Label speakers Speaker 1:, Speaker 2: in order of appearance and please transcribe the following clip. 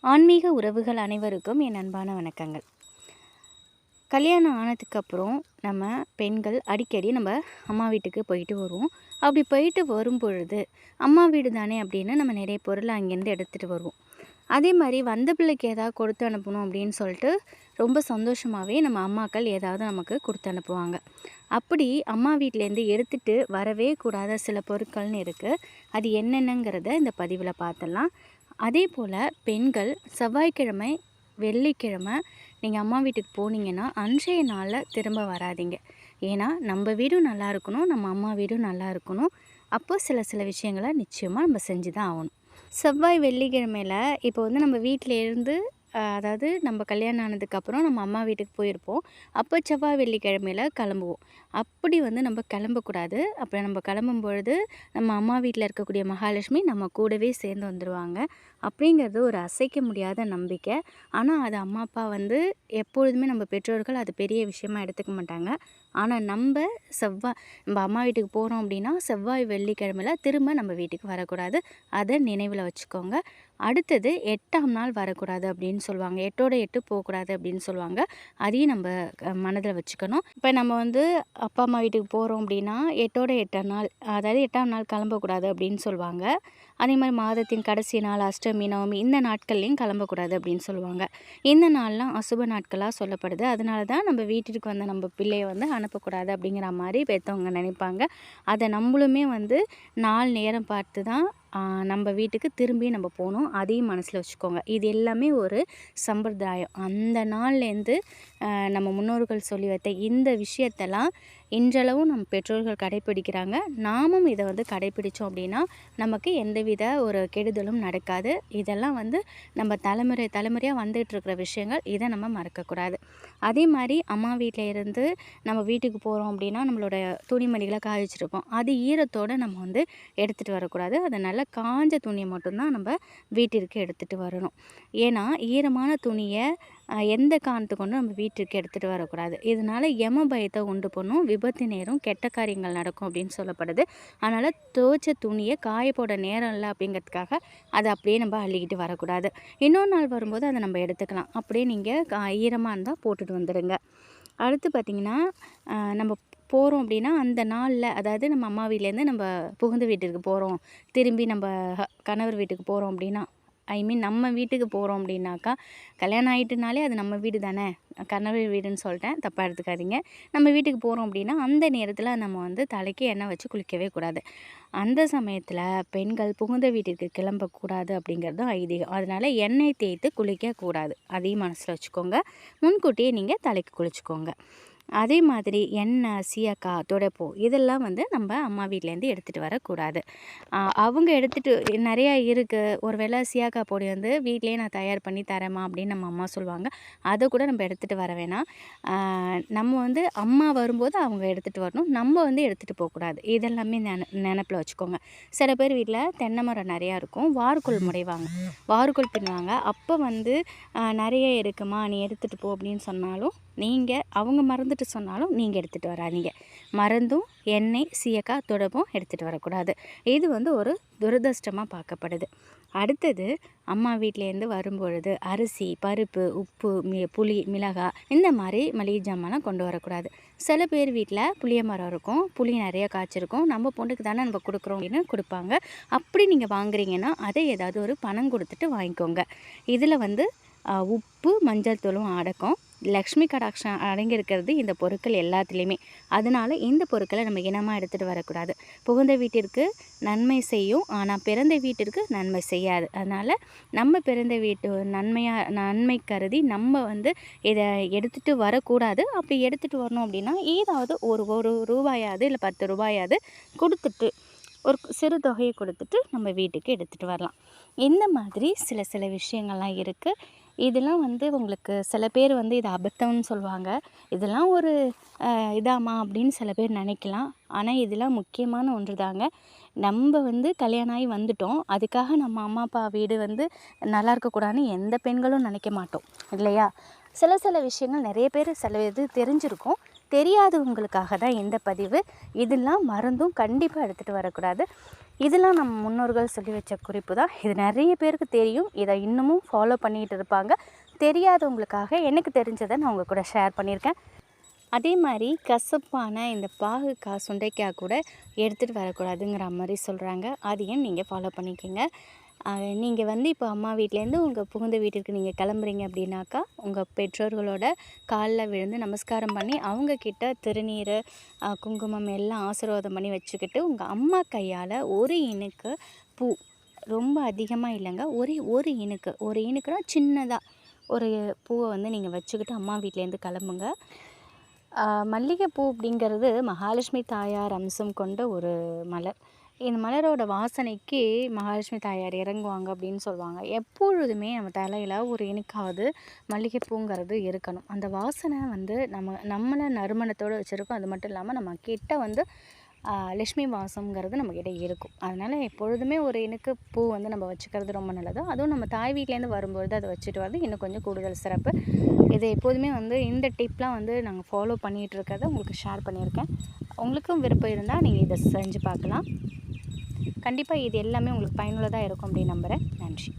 Speaker 1: ஆன்மீக உறவுகள் அனைவருக்கும் என் அன்பான வணக்கங்கள். கல்யாணம் ஆனதுக்கப்புறம் நம்ம பெண்கள் அடிக்கடி நம்ம அம்மா வீட்டுக்கு போயிட்டு வருவோம். அப்படி போயிட்டு வரும் பொழுது அம்மா வீடு தானே அப்படின்னு நம்ம நிறைய பொருளை அங்கேருந்து எடுத்துகிட்டு வருவோம். அதே மாதிரி வந்த பிள்ளைக்கு ஏதாவது கொடுத்து அனுப்பணும் அப்படின்னு சொல்லிட்டு ரொம்ப சந்தோஷமாகவே நம்ம அம்மாக்கள் ஏதாவது நமக்கு கொடுத்து அனுப்புவாங்க. அப்படி அம்மா வீட்டிலேருந்து எடுத்துகிட்டு வரவே கூடாத சில பொருட்கள்னு இருக்குது. அது என்னென்னங்கிறத இந்த பதிவில் பார்த்துடலாம். அதே போல் பெண்கள் செவ்வாய்க்கிழமை, வெள்ளிக்கிழமை நீங்கள் அம்மா வீட்டுக்கு போனீங்கன்னா அன்றைய நாளில் திரும்ப வராதீங்க. ஏன்னா நம்ம வீடும் நல்லா இருக்கணும், நம்ம அம்மா வீடும் நல்லா இருக்கணும். அப்போ சில சில விஷயங்களை நிச்சயமாக நம்ம செஞ்சு தான் ஆகணும். செவ்வாய், வெள்ளிக்கிழமையில இப்போ வந்து நம்ம வீட்டில இருந்து அதாவது நம்ம கல்யாணம் ஆனதுக்கப்புறம் நம்ம அம்மா வீட்டுக்கு போயிருப்போம். அப்போ செவ்வாய், வெள்ளிக்கிழமையில கிளம்புவோம். அப்படி வந்து நம்ம கிளம்பக்கூடாது. அப்போ நம்ம கிளம்பும்பொழுது நம்ம அம்மா வீட்டில் இருக்கக்கூடிய மகாலட்சுமி நம்ம கூடவே சேர்ந்து வந்துடுவாங்க. அப்படிங்கிறது ஒரு அசைக்க முடியாத நம்பிக்கை. ஆனால் அது அம்மா அப்பா வந்து எப்பொழுதுமே நம்ம பெற்றோர்கள் அது பெரிய விஷயமா எடுத்துக்க மாட்டாங்க. ஆனால் நம்ம அம்மா வீட்டுக்கு போகிறோம் அப்படின்னா செவ்வாய், வெள்ளிக்கிழமையில திரும்ப நம்ம வீட்டுக்கு வரக்கூடாது. அதை நினைவில் வச்சுக்கோங்க. அடுத்தது 8ஆம் நாள் வரக்கூடாது அப்படின்னு சொல்லுவாங்க. 8ஓட 8 போகக்கூடாது அப்படின்னு சொல்லுவாங்க. அதையும் நம்ம மனதில் வச்சுக்கணும். இப்போ நம்ம வந்து அப்பா அம்மா வீட்டுக்கு போகிறோம் அப்படின்னா 8ஓட 8ஆம் நாள், அதாவது 8ஆம் நாள் கிளம்பக்கூடாது அப்படின்னு சொல்லுவாங்க. அதே மாதிரி மாதத்தின் கடைசி நாள், அஷ்டமி, நவமி இந்த நாட்கள்லையும் கிளம்பக்கூடாது அப்படின்னு சொல்லுவாங்க. இந்த நாள்லாம் அசுப நாட்களாக சொல்லப்படுது. அதனால தான் நம்ம வீட்டுக்கு வந்த நம்ம பிள்ளையை வந்து அனுப்பக்கூடாது அப்படிங்கிற மாதிரி பெற்றவங்க நினைப்பாங்க. அதை நம்மளுமே வந்து நாள் நேரம் பார்த்து தான் நம்ம வீட்டுக்கு திரும்பி நம்ம போகணும். அதையும் மனசில் வச்சுக்கோங்க. இது எல்லாமே ஒரு சம்பிரதாயம். அந்த நாள்லேருந்து நம்ம முன்னோர்கள் சொல்லி வைத்த இந்த விஷயத்தெல்லாம் இன்றளவும் நம்ம பெற்றோர்கள் கடைப்பிடிக்கிறாங்க. நாமும் இதை வந்து கடைப்பிடித்தோம் அப்படின்னா நமக்கு எந்தவித ஒரு கெடுதலும் நடக்காது. இதெல்லாம் வந்து நம்ம தலைமுறையாக வந்துகிட்ருக்கிற விஷயங்கள். இதை நம்ம மறக்கக்கூடாது. அதே மாதிரி அம்மா வீட்டில் இருந்து நம்ம வீட்டுக்கு போகிறோம் அப்படின்னா நம்மளோட துணிமணிகளை காய வச்சுருப்போம். அது ஈரத்தோடு நம்ம வந்து எடுத்துகிட்டு வரக்கூடாது. அதை நல்லா காஞ்ச துணியை மட்டும்தான் நம்ம வீட்டிற்கு எடுத்துகிட்டு வரணும். ஏன்னா ஈரமான துணியை எந்த காரணத்துக்கு கொண்டு நம்ம வீட்டுக்கு எடுத்துகிட்டு வரக்கூடாது. இதனால் யம பயத்தை உண்டு பண்ணும், விபத்து நேரும், கெட்ட காரியங்கள் நடக்கும் அப்படின்னு சொல்லப்படுது. அதனால் துவைச்ச துணியை காய போட நேரம் இல்லை அப்படிங்கிறதுக்காக அதை அப்படியே நம்ம அள்ளிக்கிட்டு வரக்கூடாது. இன்னொரு நாள் வரும்போது அதை நம்ம எடுத்துக்கலாம். அப்படியே நீங்கள் ஈரமாக இருந்தால் போட்டுட்டு வந்துடுங்க. அடுத்து பார்த்திங்கன்னா நம்ம போகிறோம் அப்படின்னா அந்த நாளில், அதாவது நம்ம அம்மா வீட்டிலேருந்து நம்ம புகுந்த வீட்டுக்கு போகிறோம், திரும்பி நம்ம கணவர் வீட்டுக்கு போகிறோம் அப்படின்னா, நம்ம வீட்டுக்கு போகிறோம் அப்படின்னாக்கா, கல்யாணம் ஆகிட்டுனாலே அது நம்ம வீடு தானே, கணவர் வீடுன்னு சொல்லிட்டேன், தப்பாக எடுத்துக்காதீங்க. நம்ம வீட்டுக்கு போகிறோம் அப்படின்னா அந்த நேரத்தில் நம்ம வந்து தலைக்கு எண்ணெய் வச்சு குளிக்கவே கூடாது. அந்த சமயத்தில் பெண்கள் புகுந்த வீட்டிற்கு கிளம்பக்கூடாது அப்படிங்கிறதும் ஐதீகம். அதனால் எண்ணெய் தேய்த்து குளிக்கக்கூடாது. அதையும் மனசில் வச்சுக்கோங்க. முன்கூட்டியே நீங்கள் தலைக்கு குளிச்சுக்கோங்க. அதே மாதிரி எண்ணெய், சீயக்காய், துடைப்போ இதெல்லாம் வந்து நம்ம அம்மா வீட்டிலேருந்து எடுத்துகிட்டு வரக்கூடாது. அவங்க எடுத்துகிட்டு நிறையா இருக்குது, ஒரு வேளை சீயக்காய் பொடி வந்து வீட்டிலேயே நான் தயார் பண்ணி தரேம்மா அப்படின்னு நம்ம அம்மா சொல்லுவாங்க. அதை கூட நம்ம எடுத்துகிட்டு வர வேணாம். நம்ம வந்து அம்மா வரும்போது அவங்க எடுத்துகிட்டு வரணும், நம்ம வந்து எடுத்துகிட்டு போகக்கூடாது. இதெல்லாமே நினப்பில் வச்சுக்கோங்க. சில பேர் வீட்டில் தென்னை மரம் நிறையா இருக்கும், வார்கோல் முடைவாங்க, வார்கோல் பின்னுவாங்க. அப்போ வந்து நிறைய இருக்குமா நீ எடுத்துகிட்டு போ அப்படின்னு சொன்னாலும், அவங்க மறந்துட்டு சொன்னாலும் நீங்கள் எடுத்துகிட்டு வராதீங்க. மறந்தும் எண்ணெய், சீயக்காய், துடைப்பம் எடுத்துகிட்டு வரக்கூடாது. இது வந்து ஒரு துரதிர்ஷ்டமாக பார்க்கப்படுது. அடுத்தது அம்மா வீட்டிலேருந்து வரும்பொழுது அரிசி, பருப்பு, உப்பு, புளி, மிளகாய் இந்த மாதிரி மளிகை ஜாமான்லாம் கொண்டு வரக்கூடாது. சில பேர் வீட்டில் புளிய மரம் இருக்கும், புளி நிறைய காய்ச்சிருக்கும், நம்ம பொண்ணுக்கு தானே நம்ம கொடுக்குறோம் அப்படின்னு கொடுப்பாங்க. அப்படி நீங்கள் வாங்குறீங்கன்னா அதை ஏதாவது ஒரு பணம் கொடுத்துட்டு வாங்கிக்கோங்க. இதில் வந்து உப்பு, மஞ்சள் தூளும் அடக்கம். லக்ஷ்மி கடாட்சம் அடங்கியிருக்கிறது இந்த பொருட்கள் எல்லாத்துலேயுமே. அதனால் இந்த பொருட்களை நம்ம இனமாக எடுத்துகிட்டு வரக்கூடாது. புகுந்த வீட்டிற்கு நன்மை செய்யும், ஆனால் பிறந்த வீட்டிற்கு நன்மை செய்யாது. அதனால் நம்ம பிறந்த வீட்டு நன்மை கருதி நம்ம வந்து இதை எடுத்துகிட்டு வரக்கூடாது. அப்படி எடுத்துகிட்டு வரணும் அப்படின்னா ஏதாவது ஒரு ரூபாயாவது இல்லை 10 ரூபாயாவது கொடுத்துட்டு, ஒரு சிறு தொகையை கொடுத்துட்டு நம்ம வீட்டுக்கு எடுத்துகிட்டு வரலாம். இந்த மாதிரி சில விஷயங்கள்லாம் இருக்குது. இதெல்லாம் வந்து உங்களுக்கு சில பேர் வந்து இது அபத்தம்னு சொல்லுவாங்க. இதெல்லாம் ஒரு இதாம்மா அப்படின்னு சில பேர் நினைக்கலாம். ஆனால் இதெல்லாம் முக்கியமான ஒன்று தாங்க. நம்ம வந்து கல்யாணம் ஆகி வந்துட்டோம், அதுக்காக நம்ம அம்மா அப்பா வீடு வந்து நல்லா இருக்கக்கூடாதுன்னு எந்த பெண்களும் நினைக்க மாட்டோம் இல்லையா? சில விஷயங்கள் நிறைய பேர் சில இது தெரிஞ்சிருக்கும், தெரியாதவங்களுக்காக தான் இந்த பதிவு. இதெல்லாம் மறந்தும் கண்டிப்பாக எடுத்துகிட்டு வரக்கூடாது. இதெல்லாம் நம்ம முன்னோர்கள் சொல்லி வச்ச குறிப்பு தான். இது நிறைய பேருக்கு தெரியும். இதை இன்னமும் ஃபாலோ பண்ணிகிட்டு இருப்பாங்க. தெரியாதவங்களுக்காக எனக்கு தெரிஞ்சதை நான் உங்கள் கூட ஷேர் பண்ணியிருக்கேன். அதே மாதிரி கசப்பான இந்த பாகுக்காய், சுண்டைக்காய் கூட எடுத்துகிட்டு வரக்கூடாதுங்கிற மாதிரி சொல்கிறாங்க. அதையும் நீங்கள் ஃபாலோ பண்ணிக்கோங்க. நீங்கள் இப்போ அம்மா வீட்டிலேருந்து உங்கள் புகுந்த வீட்டிற்கு நீங்கள் கிளம்புறீங்க அப்படின்னாக்கா, உங்கள் பெற்றோர்களோட காலில் விழுந்து நமஸ்காரம் பண்ணி அவங்கக்கிட்ட திருநீர், குங்குமம் எல்லாம் ஆசீர்வாதம் பண்ணி வச்சுக்கிட்டு, உங்கள் அம்மா கையால் ஒரு இனுக்கு பூ, ரொம்ப அதிகமாக இல்லைங்க, ஒரு இனுக்குனா சின்னதாக ஒரு பூவை நீங்கள் வச்சுக்கிட்டு அம்மா வீட்டிலேருந்து கிளம்புங்க. மல்லிகைப்பூ அப்படிங்கிறது மகாலட்சுமி தாயார் அம்சம் கொண்ட ஒரு மலர். இந்த மலரோட வாசனைக்கு மகாலட்சுமி தாயார் இறங்குவாங்க அப்படின்னு சொல்லுவாங்க. எப்பொழுதுமே நம்ம தலையில் ஒரு இனுக்காவது மல்லிகைப்பூங்கிறது இருக்கணும். அந்த வாசனை நம்மளை நறுமணத்தோடு வச்சுருக்கோம். அது மட்டும் இல்லாமல் நம்ம கிட்ட லக்ஷ்மி வாசம்ங்கிறது நம்மக்கிட்ட இருக்கும். அதனால் எப்பொழுதுமே ஒரு இனுக்கு பூ நம்ம வச்சுக்கிறது ரொம்ப நல்லது. அதுவும் நம்ம தாய் வீட்டிலேருந்து வரும்பொழுது அதை வச்சுட்டு வரது இன்னும் கொஞ்சம் கூடுதல் சிறப்பு. இது எப்போதுமே இந்த டிப்லாம் நாங்கள் ஃபாலோ பண்ணிகிட்டு இருக்கிறத உங்களுக்கு ஷேர் பண்ணியிருக்கேன். உங்களுக்கும் விருப்பம் இருந்தால் நீங்கள் இதை செஞ்சு பார்க்கலாம். கண்டிப்பாக இது எல்லாமே உங்களுக்கு பயனுள்ளதாக இருக்கும் அப்படின்னு நம்புகிறேன். நன்றி.